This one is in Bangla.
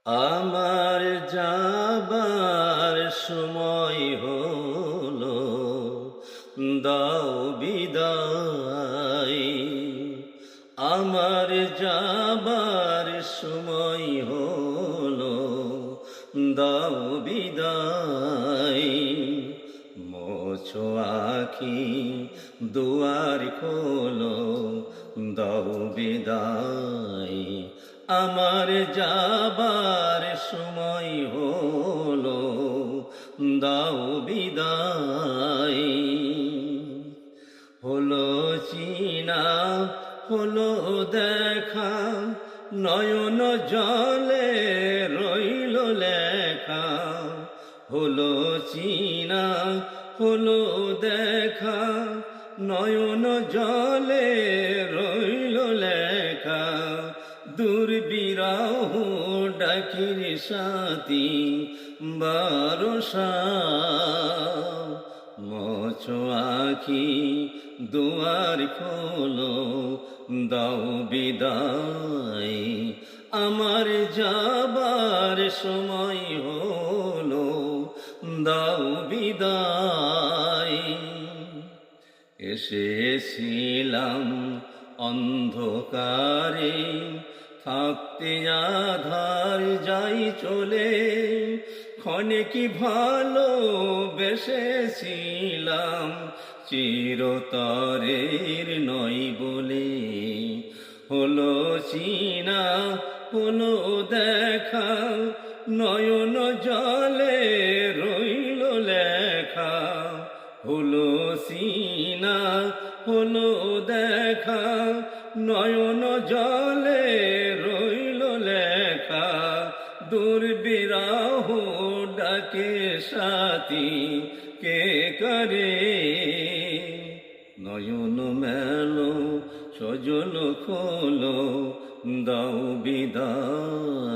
আমার যাবার সময় হলো, দাও বিদায়। আমার যাবার সময় হলো, দাও বিদায়। মোছো আখি, দুয়ার খোলো, দাও বিদায়। আমার যাবার সময় হলো, দাও বিদায়। হলো চিনা, হলো দেখা, নয়ন জলে রইল লেখা। হলো চিনা, হলো দেখা, নয়ন জলে রইল লেখা। দূর বিরহ ডাকির সাথী বারসা। মোছো আখি, দুয়ার খোলো, দাও বিদায়। আমার যাবার সময় হলো, দাও বিদায়। এসেছিলাম অন্ধকারে, থাকতে আধার যাই চলে। ক্ষণে কি ভালো বেসেছিলাম, চিরতরের নয় বলে। হলো চিনা, হলো দেখা, নয়ন জলে রইল লেখা। হলো চিনা, হলো দেখা, নয়ন জলে রইল লেখা। দূর বিরহ ডাকে সাথী কে করে। নয়ন মেলো, সজল খোলো, দাও বিদায়।